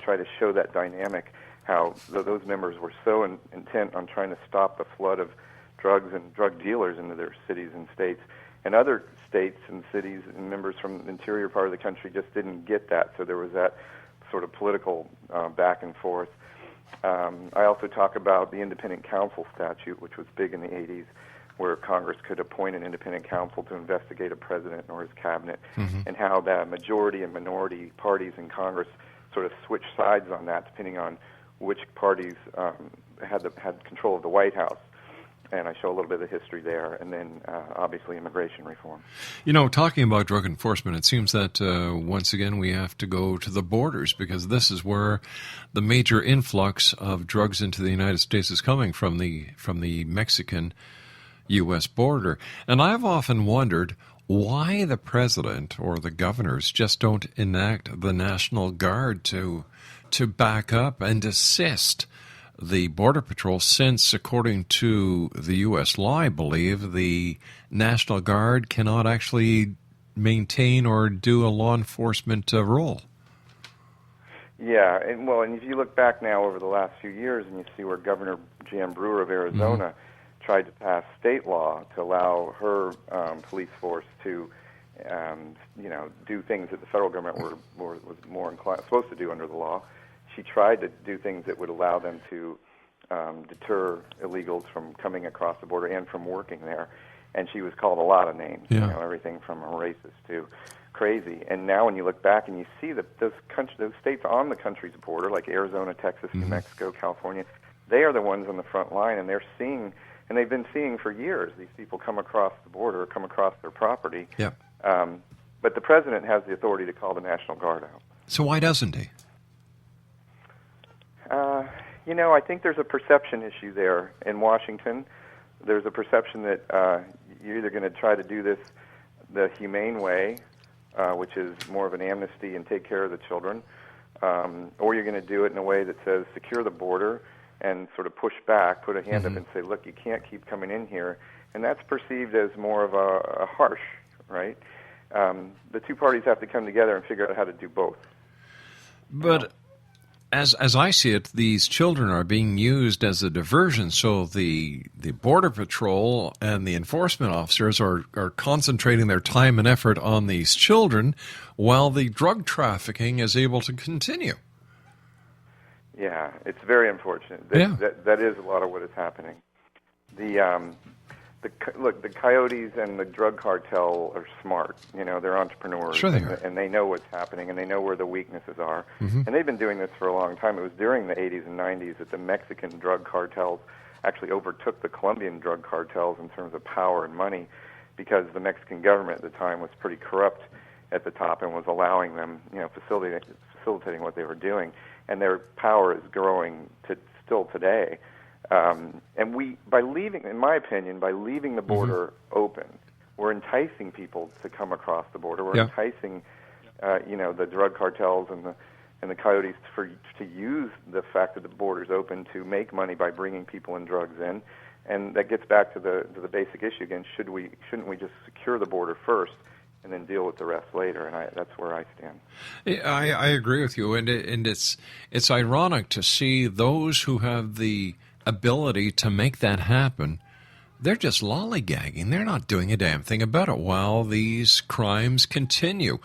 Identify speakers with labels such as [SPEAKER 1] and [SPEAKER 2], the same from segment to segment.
[SPEAKER 1] try to show that dynamic, how those members were so intent on trying to stop the flood of drugs and drug dealers into their cities and states. And other states and cities and members from the interior part of the country just didn't get that. So there was that sort of political back and forth. I also talk about the independent counsel statute, which was big in the 80s, where Congress could appoint an independent counsel to investigate a president or his cabinet, and how the majority and minority parties in Congress sort of switched sides on that depending on which parties had control of the White House. And I show a little bit of the history there, and then obviously immigration reform.
[SPEAKER 2] You know, talking about drug enforcement, it seems that once again we have to go to the borders, because this is where the major influx of drugs into the United States is coming from the Mexican-U.S. border. And I've often wondered why the president or the governors just don't enact the National Guard to back up and assist the Border Patrol, since, according to the U.S. law, I believe, the National Guard cannot actually maintain or do a law enforcement role.
[SPEAKER 1] Yeah, and if you look back now over the last few years and you see where Governor Jan Brewer of Arizona tried to pass state law to allow her police force to, do things that the federal government was more supposed to do under the law. She tried to do things that would allow them to deter illegals from coming across the border and from working there. And she was called a lot of names, everything from a racist to crazy. And now when you look back and you see that those states on the country's border, like Arizona, Texas, New Mexico, California, they are the ones on the front line, and they're seeing, and they've been seeing for years, these people come across the border, come across their property.
[SPEAKER 2] Yeah.
[SPEAKER 1] But the president has the authority to call the National Guard out.
[SPEAKER 2] So why doesn't he?
[SPEAKER 1] I think there's a perception issue there in Washington. There's a perception that you're either going to try to do this the humane way, which is more of an amnesty and take care of the children, or you're going to do it in a way that says secure the border and sort of push back, put a hand up and say, look, you can't keep coming in here. And that's perceived as more of a harsh, right? The two parties have to come together and figure out how to do both.
[SPEAKER 2] But as I see it, these children are being used as a diversion, so the Border Patrol and the enforcement officers are concentrating their time and effort on these children while the drug trafficking is able to continue.
[SPEAKER 1] Yeah, it's very unfortunate. That is a lot of what is happening. The coyotes and the drug cartel are smart. They're entrepreneurs.
[SPEAKER 2] Sure they are.
[SPEAKER 1] And they know what's happening, and they know where the weaknesses are. And they've been doing this for a long time. It was during the 80s and 90s that the Mexican drug cartels actually overtook the Colombian drug cartels in terms of power and money, because the Mexican government at the time was pretty corrupt at the top and was allowing them, facilitating what they were doing. And their power is growing still today. And by leaving the border open, we're enticing people to come across the border. We're enticing, the drug cartels and the coyotes to use the fact that the border's open to make money by bringing people and drugs in. And that gets back to the basic issue again. Shouldn't we just secure the border first and then deal with the rest later? And that's where I stand.
[SPEAKER 2] I agree with you, and it's ironic to see those who have the ability to make that happen. They're just lollygagging. They're not doing a damn thing about it while these crimes continue.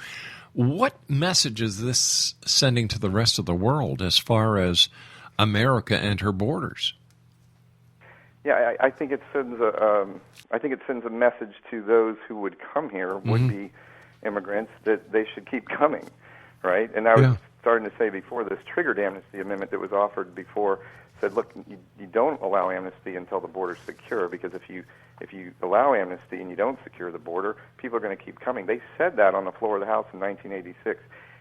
[SPEAKER 2] What message is this sending to the rest of the world as far as America and her borders?
[SPEAKER 1] Yeah, I think it sends a message to those who would come here, would-be immigrants, that they should keep coming, right? And I was starting to say before, this triggered amnesty amendment that was offered before said, look, you don't allow amnesty until the border's secure, because if you allow amnesty and you don't secure the border, people are going to keep coming. They said that on the floor of the House in 1986.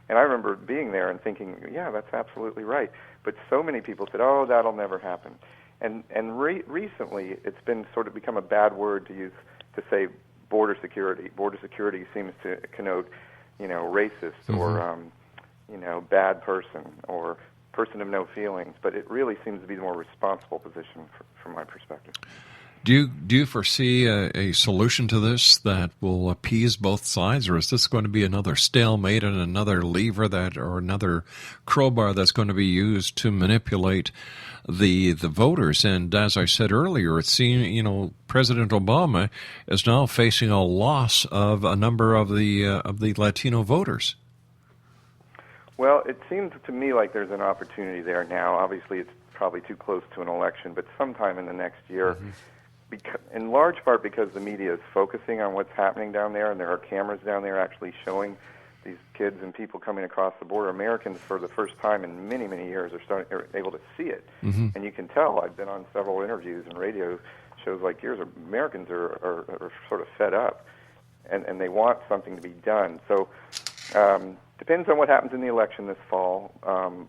[SPEAKER 1] And I remember being there and thinking, yeah, that's absolutely right. But so many people said, oh, that'll never happen. And recently, it's been sort of become a bad word to use to say border security. Border security seems to connote, racist or, bad person or person of no feelings. But it really seems to be the more responsible position from my perspective.
[SPEAKER 2] Do you foresee a solution to this that will appease both sides, or is this going to be another stalemate and another lever or another crowbar that's going to be used to manipulate the voters? And as I said earlier, it seems President Obama is now facing a loss of a number of the Latino voters.
[SPEAKER 1] Well, it seems to me like there's an opportunity there now. Obviously, it's probably too close to an election, but sometime in the next year, in large part because the media is focusing on what's happening down there, and there are cameras down there actually showing these kids and people coming across the border. Americans, for the first time in many, many years, are able to see it. And you can tell. I've been on several interviews and radio shows like yours. Americans are sort of fed up, and they want something to be done. So depends on what happens in the election this fall,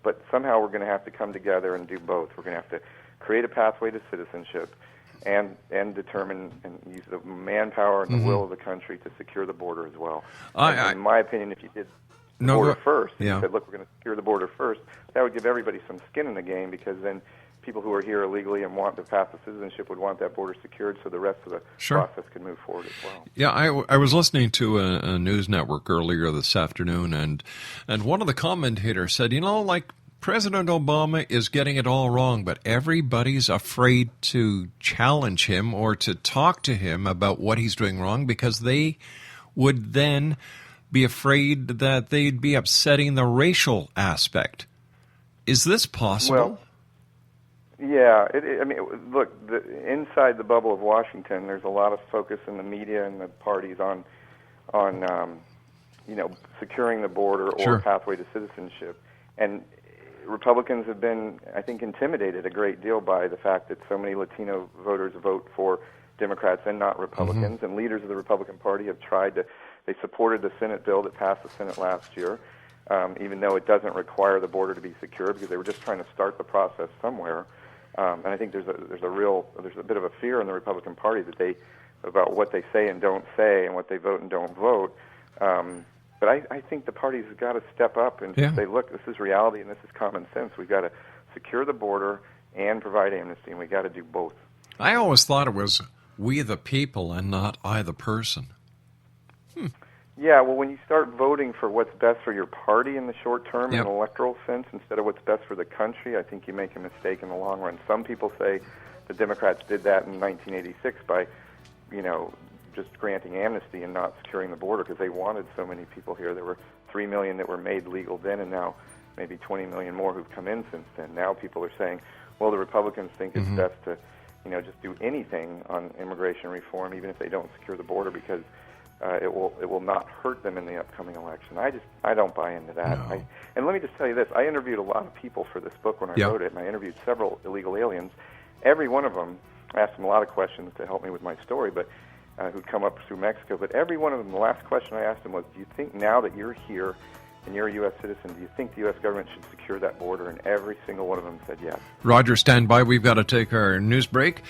[SPEAKER 1] but somehow we're going to have to come together and do both. We're going to have to create a pathway to citizenship and determine and use the manpower and the will of the country to secure the border as well. In my opinion, if you did the border first, and you said, look, we're going to secure the border first, that would give everybody some skin in the game, because then people who are here illegally and want the path to citizenship would want that border secured so the rest of the process can move forward as well.
[SPEAKER 2] Yeah, I was listening to a news network earlier this afternoon, and one of the commentators said, President Obama is getting it all wrong, but everybody's afraid to challenge him or to talk to him about what he's doing wrong, because they would then be afraid that they'd be upsetting the racial aspect. Is this possible?
[SPEAKER 1] Well, yeah. Look, inside the bubble of Washington, there's a lot of focus in the media and the parties on securing the border or pathway to citizenship. And Republicans have been, I think, intimidated a great deal by the fact that so many Latino voters vote for Democrats and not Republicans. And leaders of the Republican Party have they supported the Senate bill that passed the Senate last year, even though it doesn't require the border to be secure, because they were just trying to start the process somewhere. And I think there's a bit of a fear in the Republican Party about what they say and don't say, and what they vote and don't vote. But I think the parties have got to step up and say, look, this is reality and this is common sense. We've got to secure the border and provide amnesty, and we've got to do both.
[SPEAKER 2] I always thought it was we the people and not I the person.
[SPEAKER 1] Yeah, well, when you start voting for what's best for your party in the short term in an electoral sense instead of what's best for the country, I think you make a mistake in the long run. Some people say the Democrats did that in 1986 by, just granting amnesty and not securing the border because they wanted so many people here. There were 3 million that were made legal then, and now maybe 20 million more who've come in since then. Now people are saying, well, the Republicans think it's best to, just do anything on immigration reform, even if they don't secure the border, because it will not hurt them in the upcoming election. I don't buy into that.
[SPEAKER 2] No.
[SPEAKER 1] And let me just tell you this: I interviewed a lot of people for this book when I wrote it, and I interviewed several illegal aliens. Every one of them, I asked them a lot of questions to help me with my story, but who'd come up through Mexico. But every one of them, the last question I asked them was, do you think now that you're here and you're a U.S. citizen, do you think the U.S. government should secure that border? And every single one of them said yes.
[SPEAKER 2] Roger, stand by. We've got to take our news break.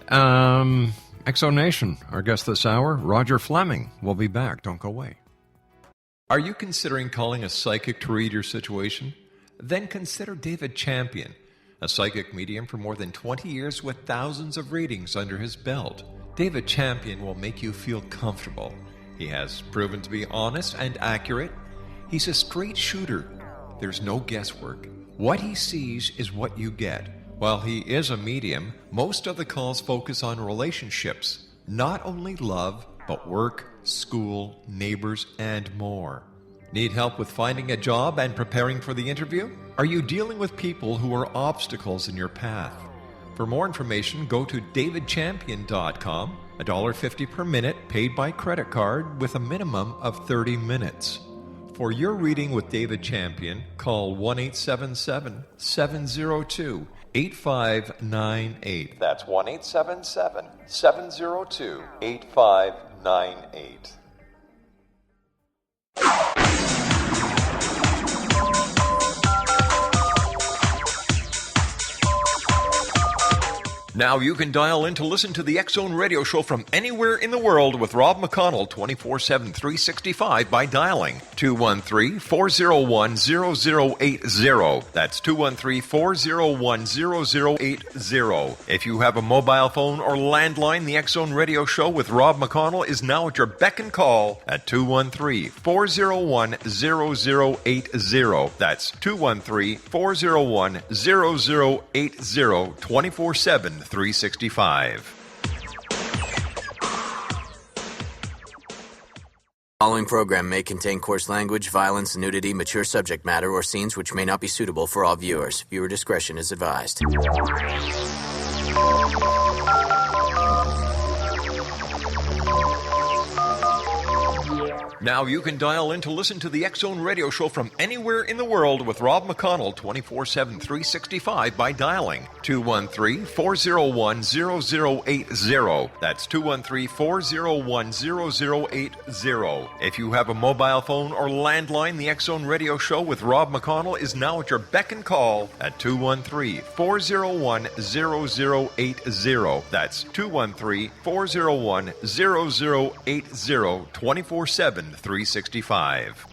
[SPEAKER 2] Exo Nation, our guest this hour, Roger Fleming. We'll be back. Don't go away. Are you considering calling a psychic to read your situation? Then consider David Champion, a psychic medium for more than 20 years with thousands of readings under his belt. David Champion will make you feel comfortable. He has proven to be honest and accurate. He's a straight shooter. There's no guesswork. What he sees is what you get. While he is a medium, most of the calls focus on relationships, not only love, but work, school, neighbors, and more. Need help with finding a job and preparing for the interview? Are you dealing with people who are obstacles in your path? For more information, go to davidchampion.com, $1.50 per minute paid by credit card with a minimum of 30 minutes. For your reading with David Champion, call 1-877-702-8598. That's 1-877-702-8598. Now you can dial in to listen to the X-Zone Radio Show from anywhere in the world with Rob McConnell 24/7, 365 by dialing 213-401-0080. That's 213-401-0080. If you have a mobile phone or landline, the X-Zone Radio Show with Rob McConnell is now at your beck and call at 213-401-0080. That's 213-401-0080, 24/7, 365.
[SPEAKER 3] The following program may contain coarse language, violence, nudity, mature subject matter, or scenes which may not be suitable for all viewers. Viewer discretion is advised.
[SPEAKER 2] Now you can dial in to listen to the X-Zone Radio Show from anywhere in the world with Rob McConnell 24/7, 365 by dialing 213-401-0080. That's 213-401-0080. If you have a mobile phone or landline, the X-Zone Radio Show with Rob McConnell is now at your beck and call at 213-401-0080. That's 213-401-0080, 24/7, 365.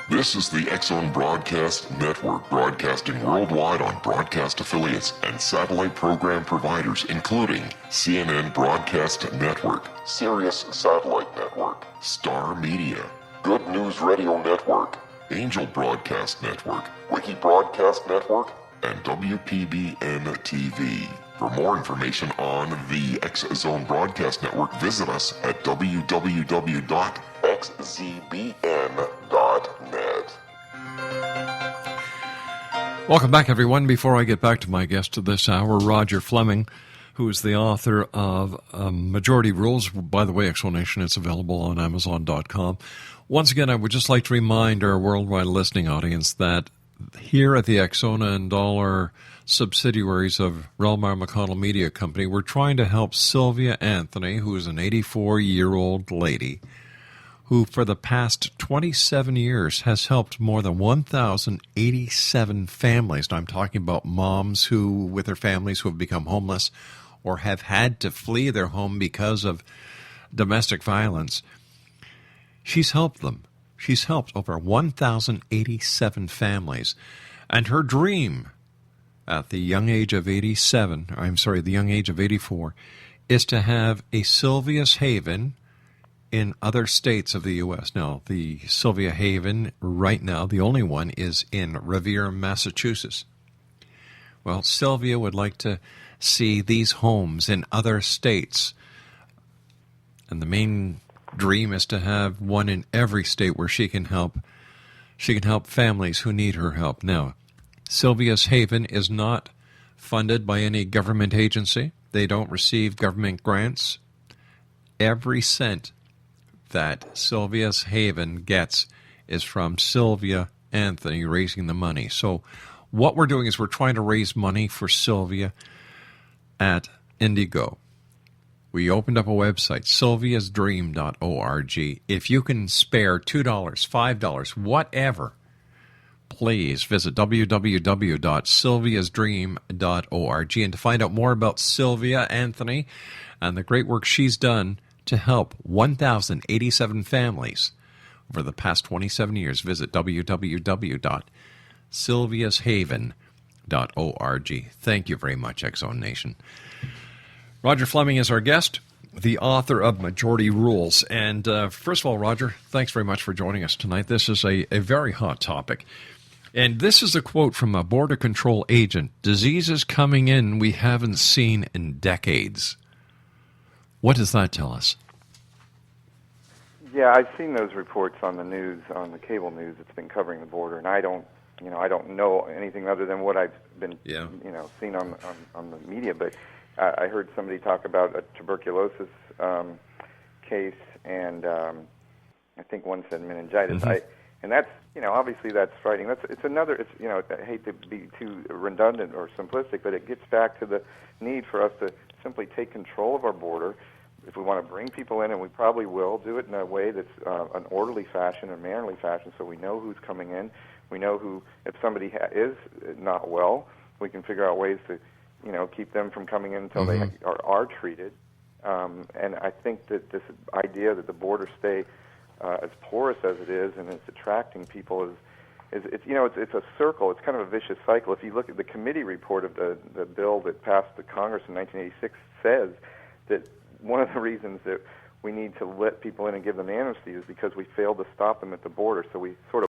[SPEAKER 4] This is the X-Zone Broadcast Network, broadcasting worldwide on broadcast affiliates and satellite program providers, including CNN Broadcast Network, Sirius Satellite Network, Star Media, Good News Radio Network, Angel Broadcast Network, Wiki Broadcast Network, and WPBN TV. For more information on the X-Zone Broadcast Network, visit us at www.xzbn.net.
[SPEAKER 2] Welcome back, everyone. Before I get back to my guest of this hour, Roger Fleming, who is the author of Majority Rules. By the way, Explanation, it's available on Amazon.com. Once again, I would just like to remind our worldwide listening audience that here at the X-Zone and all our subsidiaries of Relmar McConnell Media Company, we're trying to help Sylvia Anthony, who is an 84-year-old lady, who for the past 27 years has helped more than 1,087 families. And I'm talking about moms who, with their families, who have become homeless or have had to flee their home because of domestic violence. She's helped them. She's helped over 1,087 families. And her dream at the young age of 84, is to have a Sylvia's Haven in other states of the U.S. Now, the Sylvia Haven right now, the only one, is in Revere, Massachusetts. Well, Sylvia would like to see these homes in other states. And the main dream is to have one in every state where she can help families who need her help. Now, Sylvia's Haven is not funded by any government agency. They don't receive government grants. Every cent that Sylvia's Haven gets is from Sylvia Anthony raising the money. So what we're doing is we're trying to raise money for Sylvia at Indigo. We opened up a website, sylviasdream.org. If you can spare $2, $5, whatever, please visit www.sylviasdream.org. And to find out more about Sylvia Anthony and the great work she's done to help 1,087 families over the past 27 years, visit www.sylviashaven.org. Thank you very much, X-Zone Nation. Roger Fleming is our guest, the author of Majority Rules. And first of all, Roger, thanks very much for joining us tonight. This is a very hot topic. And this is a quote from a Border Control agent. Diseases coming in we haven't seen in decades. What does that tell us?
[SPEAKER 1] Yeah, I've seen those reports on the news, on the cable news that's been covering the border, and I don't know anything other than what I've been, seen on the media. But I heard somebody talk about a tuberculosis case, and I think one said meningitis.
[SPEAKER 2] Mm-hmm.
[SPEAKER 1] And that's, obviously that's frightening. I hate to be too redundant or simplistic, but it gets back to the need for us to simply take control of our border, if we want to bring people in, and we probably will, do it in a way that's an orderly fashion, a mannerly fashion, so we know who's coming in. We know who, if somebody is not well, we can figure out ways to, keep them from coming in until they are treated. And I think that this idea that the borders stay as porous as it is, and it's attracting people, it's a circle. It's kind of a vicious cycle. If you look at the committee report of the bill that passed the Congress in 1986, says that one of the reasons that we need to let people in and give them amnesty is because we failed to stop them at the border. So we sort of